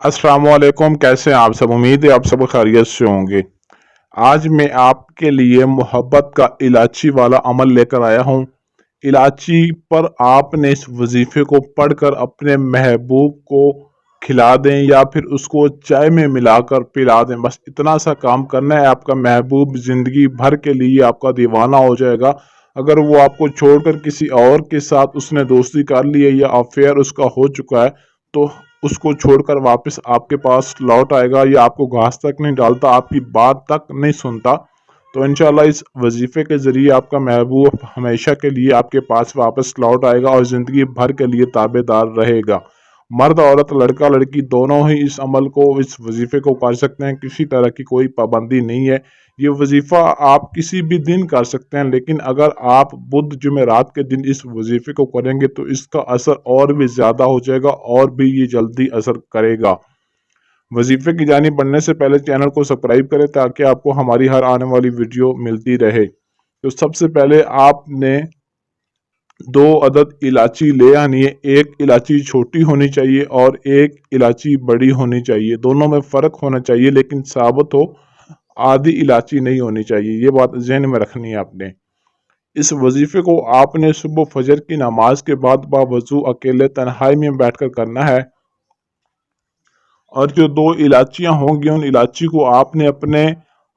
अस्सलाम वालेकुम। कैसे हैं आप सब? उम्मीद है आप सब खैरियत से होंगे। आज मैं आपके लिए मोहब्बत का इलायची वाला अमल लेकर आया हूँ। इलायची पर आपने इस वजीफे को पढ़कर अपने महबूब को खिला दें या फिर उसको चाय में मिलाकर पिला दें। बस इतना सा काम करना है, आपका महबूब ज़िंदगी भर के लिए आपका दीवाना हो जाएगा। अगर वो आपको छोड़कर किसी और के साथ उसने दोस्ती कर ली है या अफेयर उसका हो चुका है, तो उसको छोड़कर वापस आपके पास लौट आएगा या आपको घास तक नहीं डालता, आपकी बात तक नहीं सुनता। तो इंशाल्लाह इस वजीफे के ज़रिए आपका महबूब हमेशा के लिए आपके पास वापस लौट आएगा और ज़िंदगी भर के लिए ताबेदार रहेगा। मर्द औरत लड़का लड़की दोनों ही इस अमल को, इस वजीफे को कर सकते हैं। किसी तरह की कोई पाबंदी नहीं है। ये वजीफ़ा आप किसी भी दिन कर सकते हैं, लेकिन अगर आप बुध जुमेरात के दिन इस वजीफे को करेंगे तो इसका असर और भी ज़्यादा हो जाएगा और भी ये जल्दी असर करेगा। वजीफे की जानिब बढ़ने से पहले चैनल को सब्सक्राइब करें ताकि आपको हमारी हर आने वाली वीडियो मिलती रहे। तो सबसे पहले आपने 2 अदद इलायची ले आनी है। एक इलायची छोटी होनी चाहिए और एक इलायची बड़ी होनी चाहिए। दोनों में फ़र्क होना चाहिए, लेकिन साबुत हो, आधी इलायची नहीं होनी चाहिए। ये बात जहन में रखनी है आपने। इस वजीफे को आपने सुबह फजर की नमाज के बाद बावजू अकेले तन्हाई में बैठकर करना है। और जो 2 इलायचियाँ होंगी, उन इलायची को आपने अपने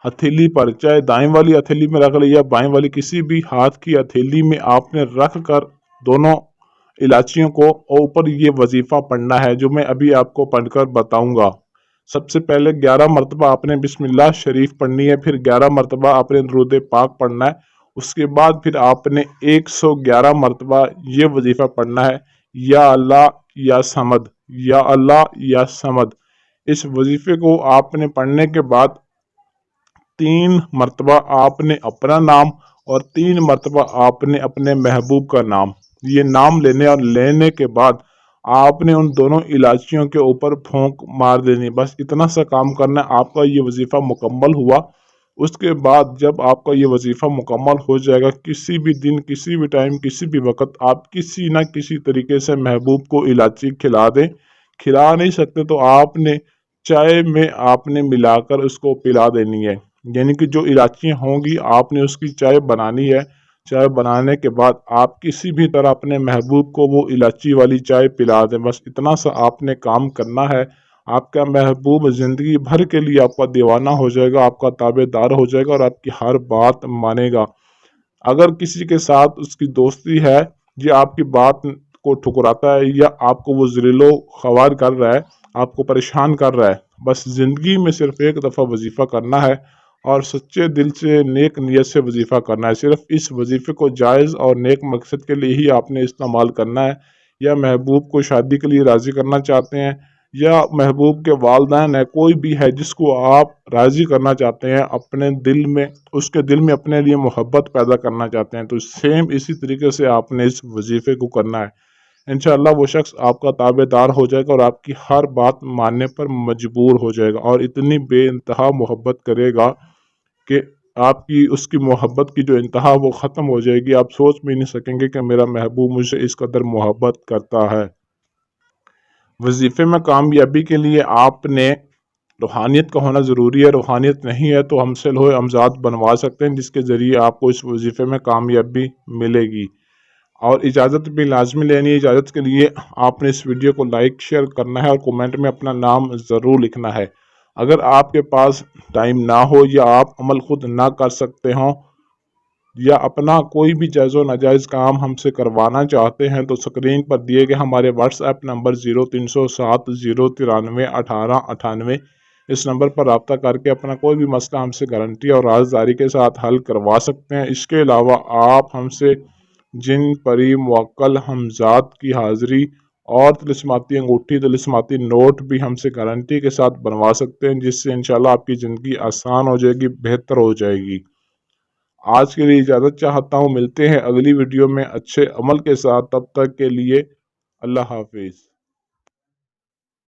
हथेली पर, चाहे दाएं वाली हथेली में रख ले या बाएं वाली, किसी भी हाथ की हथेली में आपने रख कर दोनों इलायचियों को ऊपर ये वजीफा पढ़ना है जो मैं अभी आपको पढ़कर बताऊंगा। सबसे पहले 11 मरतबा आपने बिस्मिल्लाह शरीफ पढ़नी है, फिर 11 मरतबा आपने दुरूद पाक पढ़ना है। उसके बाद फिर आपने 111 मरतबा ये वजीफा पढ़ना है, या अल्लाह या समद, या अल्लाह या समद। इस वजीफे को आपने पढ़ने के बाद 3 मरतबा आपने अपना नाम और 3 मरतबा आपने अपने महबूब का नाम, ये नाम लेने और लेने के बाद आपने उन दोनों इलायचियों के ऊपर फूंक मार देनी। बस इतना सा काम करना है, आपका ये वजीफ़ा मुकम्मल हुआ। उसके बाद जब आपका ये वजीफ़ा मुकम्मल हो जाएगा, किसी भी दिन, किसी भी टाइम, किसी भी वक्त आप किसी न किसी तरीके से महबूब को इलायची खिला दें। खिला नहीं सकते तो आपने चाय में आपने मिलाकर उसको पिला देनी है। यानी कि जो इलायचियाँ होंगी आपने उसकी चाय बनानी है। चाय बनाने के बाद आप किसी भी तरह अपने महबूब को वो इलायची वाली चाय पिला दें। बस इतना सा आपने काम करना है। आपका महबूब ज़िंदगी भर के लिए आपका दीवाना हो जाएगा, आपका ताबेदार हो जाएगा और आपकी हर बात मानेगा। अगर किसी के साथ उसकी दोस्ती है, ये आपकी बात को ठुकराता है या आपको वो ज़लीलो ख्वार कर रहा है, आपको परेशान कर रहा है, बस ज़िंदगी में सिर्फ़ एक दफ़ा वजीफ़ा करना है और सच्चे दिल से नेक नीयत से वजीफ़ा करना है। सिर्फ़ इस वजीफ़े को जायज़ और नेक मकसद के लिए ही आपने इस्तेमाल करना है। या महबूब को शादी के लिए राज़ी करना चाहते हैं, या महबूब के वालिदैन है, कोई भी है जिसको आप राज़ी करना चाहते हैं अपने दिल में, उसके दिल में अपने लिए मोहब्बत पैदा करना चाहते हैं, तो सेम इसी तरीके से आपने इस वजीफ़े को करना है। इंशाअल्लाह वो शख्स आपका ताबेदार हो जाएगा और आपकी हर बात मानने पर मजबूर हो जाएगा और इतनी बेइंतहा मोहब्बत करेगा कि आपकी उसकी मोहब्बत की जो इंतहा वो ख़त्म हो जाएगी। आप सोच भी नहीं सकेंगे कि मेरा महबूब मुझसे इस कदर मोहब्बत करता है। वजीफ़े में कामयाबी के लिए आपने रूहानियत का होना ज़रूरी है। रूहानियत नहीं है तो हमसे लोहे हमजाद बनवा सकते हैं, जिसके ज़रिए आपको इस वजीफ़े में कामयाबी मिलेगी। और इजाज़त भी लाजमी लेनी है। इजाज़त के लिए आपने इस वीडियो को लाइक शेयर करना है और कमेंट में अपना नाम ज़रूर लिखना है। अगर आपके पास टाइम ना हो या आप अमल खुद ना कर सकते हों या अपना कोई भी जायज़ व नाजायज़ काम हमसे करवाना चाहते हैं, तो स्क्रीन पर दिए गए हमारे व्हाट्सएप नंबर 0307 093 1898, इस नंबर पर रब्ता करके अपना कोई भी मसला हमसे गारंटी और राजदारी के साथ हल करवा सकते हैं। इसके अलावा आप हमसे जिन परी मुवक्कल हमजात की हाज़िरी और तिलिस्माती अंगूठी, तिलिस्माती नोट भी हमसे गारंटी के साथ बनवा सकते हैं, जिससे इंशाल्लाह आपकी ज़िंदगी आसान हो जाएगी, बेहतर हो जाएगी। आज के लिए इजाज़त चाहता हूँ। मिलते हैं अगली वीडियो में अच्छे अमल के साथ। तब तक के लिए अल्लाह हाफिज़।